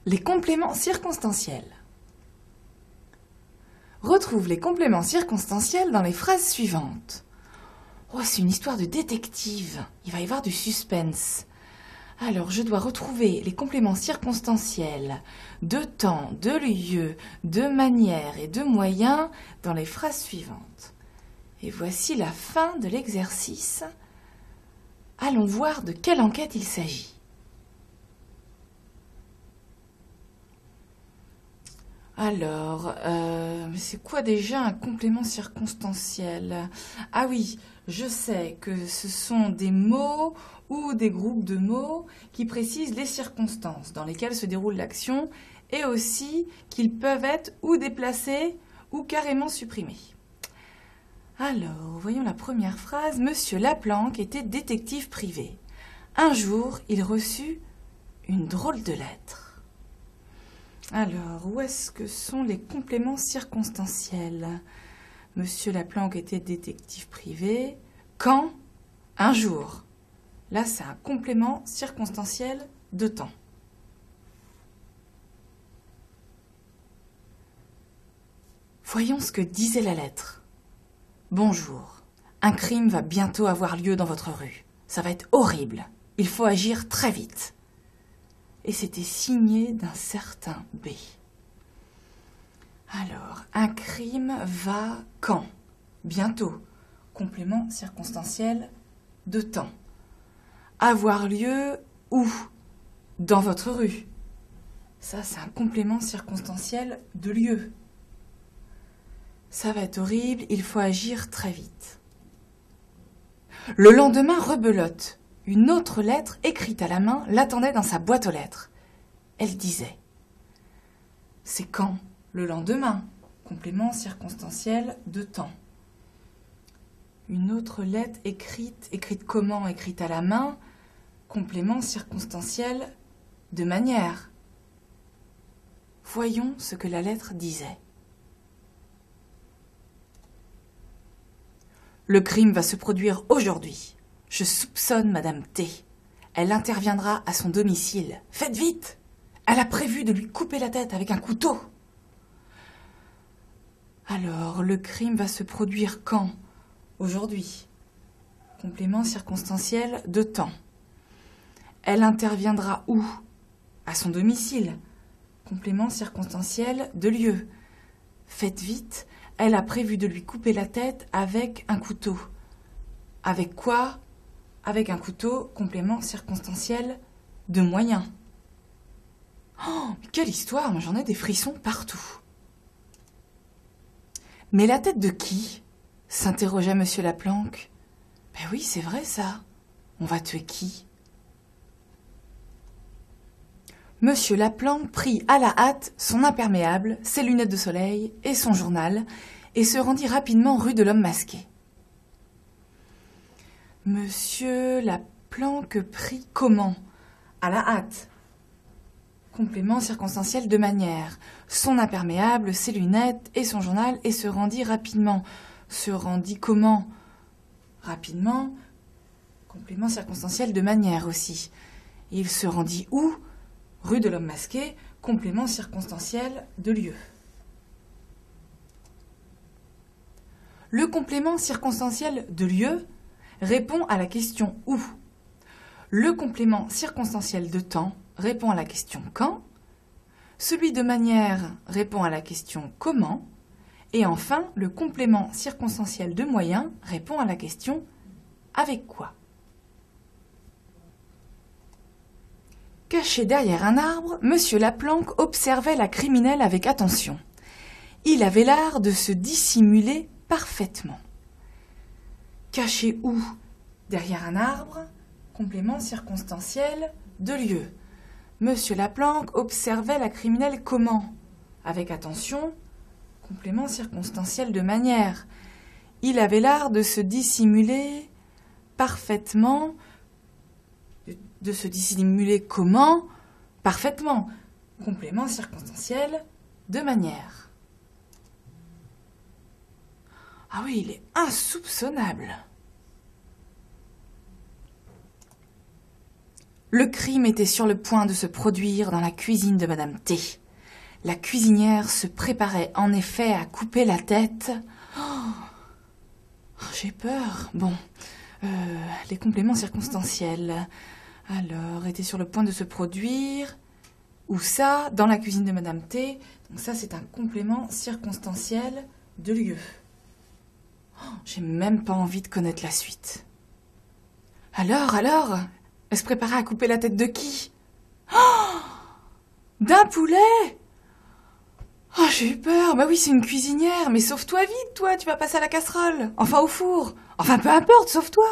Les compléments circonstanciels. Retrouve les compléments circonstanciels dans les phrases suivantes. Oh, c'est une histoire de détective. Il va y avoir du suspense. Alors, je dois retrouver les compléments circonstanciels de temps, de lieu, de manière et de moyen dans les phrases suivantes. Et voici la fin de l'exercice. Allons voir de quelle enquête il s'agit. Alors, c'est quoi déjà un complément circonstanciel? Ah oui, je sais que ce sont des mots ou des groupes de mots qui précisent les circonstances dans lesquelles se déroule l'action et aussi qu'ils peuvent être ou déplacés ou carrément supprimés. Alors, voyons la première phrase. Monsieur Laplanque était détective privé. Un jour, il reçut une drôle de lettre. Alors, où est-ce que sont les compléments circonstanciels? Monsieur Laplanque était détective privé. Quand? Un jour. Là, c'est un complément circonstanciel de temps. Voyons ce que disait la lettre. Bonjour. Un crime va bientôt avoir lieu dans votre rue. Ça va être horrible. Il faut agir très vite. Et c'était signé d'un certain B. Alors, un crime va quand? Bientôt. Complément circonstanciel de temps. Avoir lieu où? Dans votre rue. Ça, c'est un complément circonstanciel de lieu. Ça va être horrible, il faut agir très vite. Le lendemain, rebelote. Une autre lettre, écrite à la main, l'attendait dans sa boîte aux lettres. Elle disait « C'est quand? Le lendemain. Complément circonstanciel de temps. » Une autre lettre écrite comment? Écrite à la main. Complément circonstanciel de manière. Voyons ce que la lettre disait. Le crime va se produire aujourd'hui. Je soupçonne Madame T. Elle interviendra à son domicile. Faites vite! Elle a prévu de lui couper la tête avec un couteau. Alors, le crime va se produire quand? Aujourd'hui. Complément circonstanciel de temps. Elle interviendra où? À son domicile. Complément circonstanciel de lieu. Faites vite, elle a prévu de lui couper la tête avec un couteau. Avec quoi? Avec un couteau, complément circonstanciel de moyen. Oh, mais quelle histoire! Moi, j'en ai des frissons partout. Mais la tête de qui? S'interrogea Monsieur Laplanque. Ben oui, c'est vrai ça. On va tuer qui? Monsieur Laplanque prit à la hâte son imperméable, ses lunettes de soleil et son journal et se rendit rapidement rue de l'Homme Masqué. Monsieur Laplanque prit comment? À la hâte. Complément circonstanciel de manière. Son imperméable, ses lunettes et son journal et se rendit rapidement. Se rendit comment? Rapidement. Complément circonstanciel de manière aussi. Il se rendit où? Rue de l'Homme Masqué. Complément circonstanciel de lieu. Le complément circonstanciel de lieu répond à la question où. Le complément circonstanciel de temps répond à la question quand. Celui de manière répond à la question comment. Et enfin, le complément circonstanciel de moyen répond à la question avec quoi. Caché derrière un arbre, Monsieur Laplanque observait la criminelle avec attention. Il avait l'art de se dissimuler parfaitement. Caché où? Derrière un arbre. Complément circonstanciel de lieu. Monsieur Laplanque observait la criminelle comment? Avec attention. Complément circonstanciel de manière. Il avait l'art de se dissimuler parfaitement. De se dissimuler comment? Parfaitement. Complément circonstanciel de manière. Ah oui, il est insoupçonnable. Le crime était sur le point de se produire dans la cuisine de Madame T. La cuisinière se préparait en effet à couper la tête. J'ai peur. Bon, les compléments circonstanciels. Alors, était sur le point de se produire. Où ça? Dans la cuisine de Madame T. Donc ça, c'est un complément circonstanciel de lieu. J'ai même pas envie de connaître la suite. Alors, elle se préparait à couper la tête de qui? D'un poulet? J'ai eu peur. Bah oui, c'est une cuisinière. Mais sauve-toi vite, toi. Tu vas passer à la casserole. Enfin, au four. Enfin, peu importe, sauve-toi.